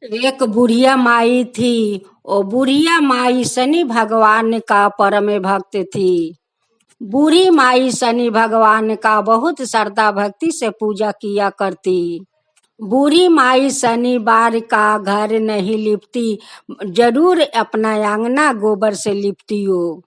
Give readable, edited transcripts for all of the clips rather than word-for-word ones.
एक बुढ़िया माई थी। ओ बुढ़िया माई शनि भगवान का परम भक्त थी। बूढ़ी माई शनि भगवान का बहुत श्रद्धा भक्ति से पूजा किया करती। बूढ़ी माई शनिवार का घर नहीं लिपती, जरूर अपना आंगना गोबर से लिपती हो।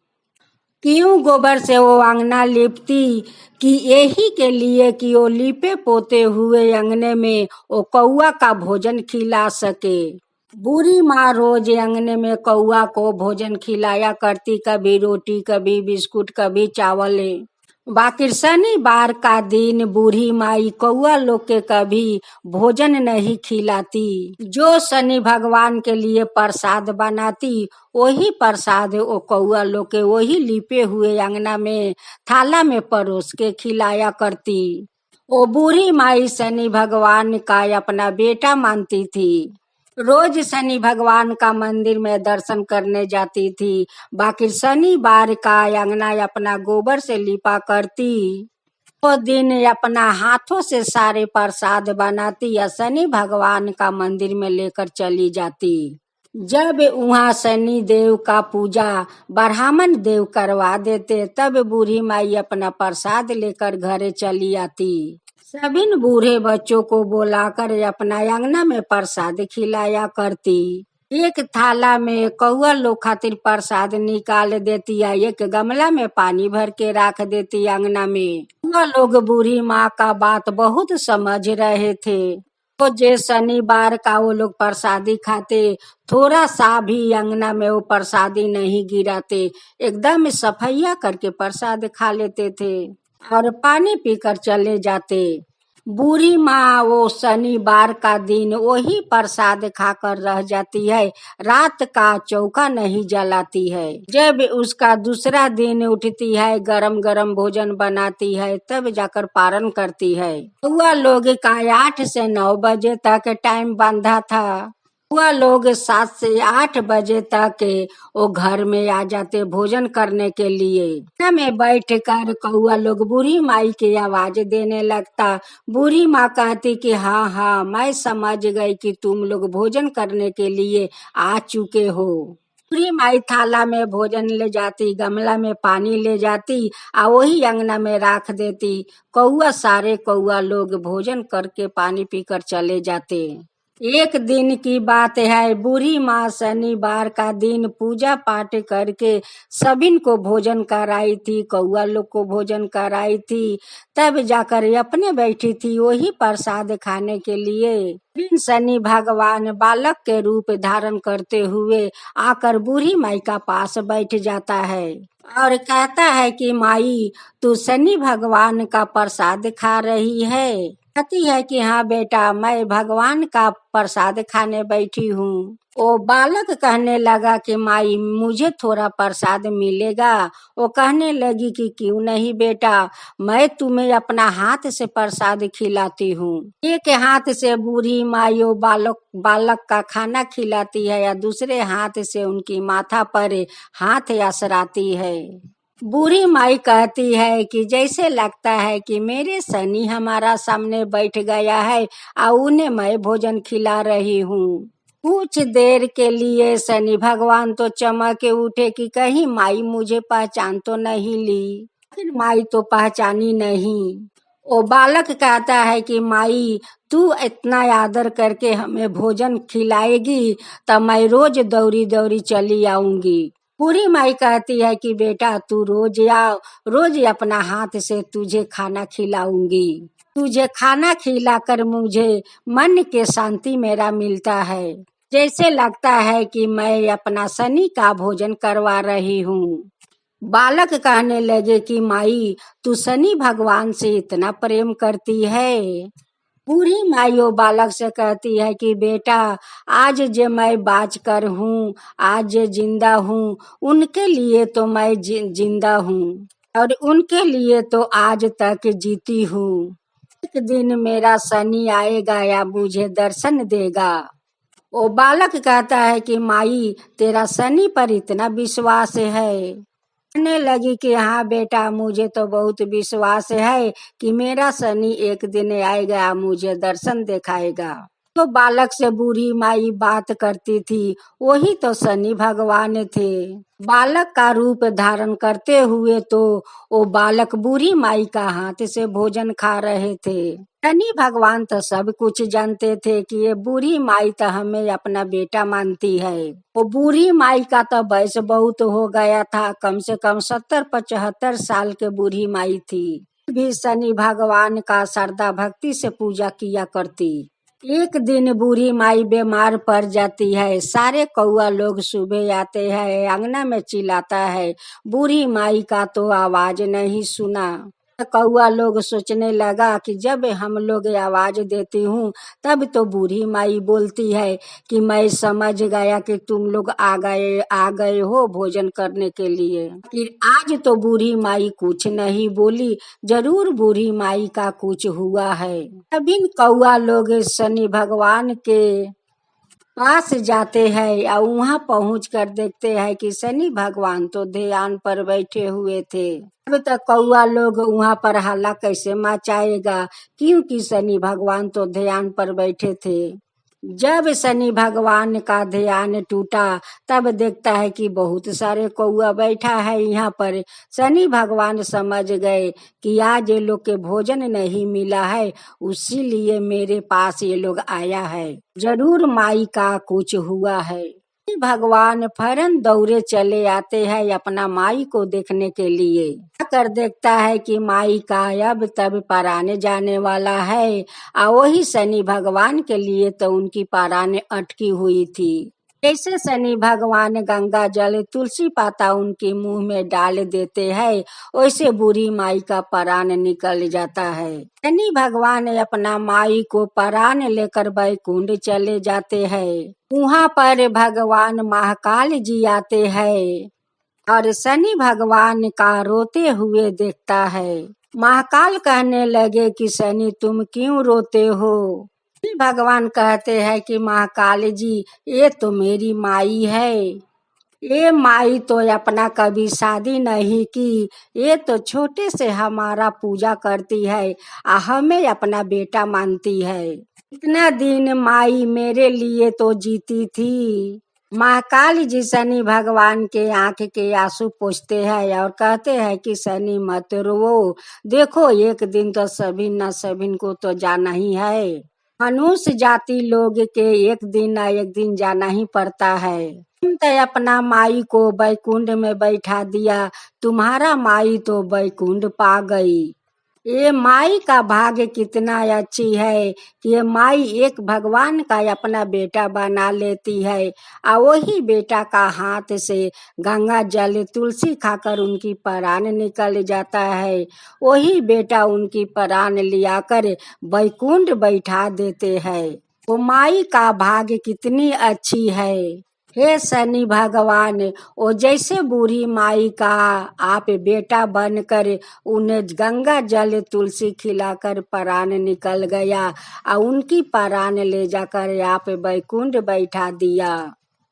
क्यों गोबर से वो आंगना लिपती? कि यही के लिए कि वो लिपे पोते हुए अंगने में वो कौआ का भोजन खिला सके। बूढ़ी माँ रोज अंगने में कौआ को भोजन खिलाया करती, कभी रोटी कभी बिस्कुट कभी चावल। बाकी शनिवार का दिन बूढ़ी माई कौआ लोग के कभी भोजन नहीं खिलाती। जो शनि भगवान के लिए प्रसाद बनाती, वही प्रसाद वो कौआ लोग के वही लिपे हुए अंगना में थाला में परोस के खिलाया करती। वो बूढ़ी माई शनि भगवान का अपना बेटा मानती थी। रोज शनि भगवान का मंदिर में दर्शन करने जाती थी। बाकी शनिवार का अंगना अपना गोबर से लिपा करती। वो दिन अपना हाथों से सारे प्रसाद बनाती या शनि भगवान का मंदिर में लेकर चली जाती। जब वहाँ शनि देव का पूजा ब्राह्मण देव करवा देते, तब बूढ़ी माई अपना प्रसाद लेकर घरे चली आती। सभी बूढ़े बच्चों को बुलाकर अपना अंगना में प्रसाद खिलाया करती। एक थाला में कौआ लोग खातिर प्रसाद निकाल देती है, एक गमला में पानी भर के रख देती अंगना में। कौआ लोग बूढ़ी माँ का बात बहुत समझ रहे थे। तो जे शनिवार का वो लोग प्रसादी खाते, थोड़ा सा भी अंगना में वो प्रसादी नहीं गिराते, एकदम सफैया करके प्रसाद खा लेते थे और पानी पीकर चले जाते। बूढ़ी माँ वो शनिवार का दिन वही प्रसाद खाकर रह जाती है, रात का चौका नहीं जलाती है। जब उसका दूसरा दिन उठती है, गरम गरम भोजन बनाती है, तब जाकर पारण करती है। वह लोग का 8 से 9 बजे तक टाइम बांधा था। वह लोग 7 से 8 बजे तक वो घर में आ जाते भोजन करने के लिए। खाना में बैठ कर कौआ लोग बूढ़ी माई की आवाज देने लगता। बूढ़ी माँ कहती कि हाँ हाँ, मैं समझ गई कि तुम लोग भोजन करने के लिए आ चुके हो। बूढ़ी माई थाला में भोजन ले जाती, गमला में पानी ले जाती और वही अंगना में रख देती। कौआ सारे कौआ लोग भोजन करके पानी पीकर चले जाते। एक दिन की बात है, बूढ़ी माँ शनिवार का दिन पूजा पाठ करके सभी को भोजन कराई थी, कौआ लोग को भोजन कराई थी। तब जाकर अपने बैठी थी वही प्रसाद खाने के लिए। फिर शनि भगवान बालक के रूप धारण करते हुए आकर बूढ़ी माई का पास बैठ जाता है और कहता है कि माई, तू शनि भगवान का प्रसाद खा रही है? कहती है कि हाँ बेटा, मैं भगवान का प्रसाद खाने बैठी हूँ। वो बालक कहने लगा कि माई, मुझे थोड़ा प्रसाद मिलेगा? वो कहने लगी कि क्यों नहीं बेटा, मैं तुम्हें अपना हाथ से प्रसाद खिलाती हूँ। एक हाथ से बूढ़ी माई वो बालक का खाना खिलाती है या दूसरे हाथ से उनकी माथा पर हाथ आसराती है। बूढ़ी माई कहती है कि जैसे लगता है कि मेरे शनि हमारा सामने बैठ गया है और उन्हें मैं भोजन खिला रही हूँ। कुछ देर के लिए शनि भगवान तो चमक उठे कि कहीं माई मुझे पहचान तो नहीं ली। फिर माई तो पहचानी नहीं। वो बालक कहता है कि माई, तू इतना आदर करके हमें भोजन खिलाएगी तो मैं रोज दौड़ी दौड़ी चली आऊंगी। बूढ़ी माई कहती है कि बेटा, तू रोज आओ, रोज अपना हाथ से तुझे खाना खिलाऊंगी। तुझे खाना खिलाकर मुझे मन के शांति मेरा मिलता है, जैसे लगता है कि मैं अपना शनि का भोजन करवा रही हूँ। बालक कहने लगे कि माई, तू शनि भगवान से इतना प्रेम करती है? बूढ़ी माई वो बालक से कहती है कि बेटा, आज जे मैं बाज कर हूँ, आज जे जिंदा हूँ, उनके लिए तो मैं जिंदा हूँ और उनके लिए तो आज तक जीती हूँ। एक दिन मेरा शनि आएगा या मुझे दर्शन देगा। वो बालक कहता है कि माई, तेरा शनि पर इतना विश्वास है? कहने लगी कि हाँ बेटा, मुझे तो बहुत विश्वास है कि मेरा शनि एक दिन आएगा, मुझे दर्शन दिखाएगा। तो बालक से बूढ़ी माई बात करती थी, वही तो शनि भगवान थे। बालक का रूप धारण करते हुए तो वो बालक बूढ़ी माई का हाथ से भोजन खा रहे थे। शनि भगवान तो सब कुछ जानते थे कि ये बूढ़ी माई तो हमें अपना बेटा मानती है। वो बूढ़ी माई का तो वयस बहुत हो गया था, कम से कम 70-75 साल के बूढ़ी माई थी। भी शनि भगवान का श्रद्धा भक्ति से पूजा किया करती। एक दिन बूढ़ी माई बीमार पड़ जाती है। सारे कौआ लोग सुबह आते हैं, अंगना में चिल्लाता है, बूढ़ी माई का तो आवाज नहीं सुना। कौआ लोग सोचने लगा कि जब हम लोग आवाज देती हूँ तब तो बूढ़ी माई बोलती है कि मैं समझ गया कि तुम लोग आ गए हो भोजन करने के लिए। फिर आज तो बूढ़ी माई कुछ नहीं बोली, जरूर बूढ़ी माई का कुछ हुआ है। तभी कौआ लोग शनि भगवान के पास जाते हैं और वहां पहुंच कर देखते हैं कि शनि भगवान तो ध्यान पर बैठे हुए थे। अब तक कौआ लोग वहां पर हल्ला कैसे मचाएगा, क्योंकि शनि भगवान तो ध्यान पर बैठे थे। जब शनि भगवान का ध्यान टूटा तब देखता है कि बहुत सारे कौआ बैठा है यहाँ पर। शनि भगवान समझ गए कि आज ये लोग के भोजन नहीं मिला है, उसीलिए मेरे पास ये लोग आया है, जरूर माई का कुछ हुआ है। भगवान फौरन दौड़े चले आते हैं अपना माई को देखने के लिए। कर देखता है कि माई का अब तब पराने जाने वाला है, और वही शनि भगवान के लिए तो उनकी पराने अटकी हुई थी। जैसे शनि भगवान गंगा जल तुलसी पाता उनके मुंह में डाल देते हैं, वैसे बूढ़ी माई का परान निकल जाता है। शनि भगवान अपना माई को परान लेकर बैकुंठ चले जाते हैं। वहाँ पर भगवान महाकाल जी आते हैं और शनि भगवान का रोते हुए देखता है। महाकाल कहने लगे कि शनि तुम क्यों रोते हो। भगवान कहते हैं कि महाकाल जी, ये तो मेरी माई है। ये माई तो अपना कभी शादी नहीं की, ये तो छोटे से हमारा पूजा करती है, हमें अपना बेटा मानती है। इतना दिन माई मेरे लिए तो जीती थी। महाकाल जी शनि भगवान के आंख के आंसू पोंछते हैं और कहते हैं कि शनि मत रो, देखो एक दिन तो सभी न सभी को तो जाना ही है। मनुष्य जाति लोग के एक दिन न एक दिन जाना ही पड़ता है। तुम तो अपना माई को बैकुंठ में बैठा दिया, तुम्हारा माई तो बैकुंठ पा गई। ये माई का भाग्य कितना अच्छी है कि ये माई एक भगवान का अपना बेटा बना लेती है, और वही बेटा का हाथ से गंगा जल तुलसी खाकर उनकी परान निकल जाता है। वही बेटा उनकी परान लिया कर बैकुंठ बैठा देते हैं। वो माई का भाग्य कितनी अच्छी है। हे शनि भगवान, वो जैसे बूढ़ी माई का आप बेटा बनकर उन्हें गंगा जल तुलसी खिलाकर परान निकल गया और उनकी परान ले जाकर आप बैकुंठ बैठा दिया।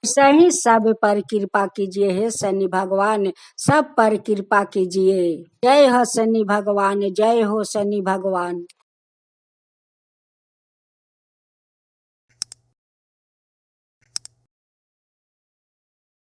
सही सब पर कृपा कीजिए हे शनि भगवान, सब पर कृपा कीजिए। जय हो शनि भगवान, जय हो शनि भगवान।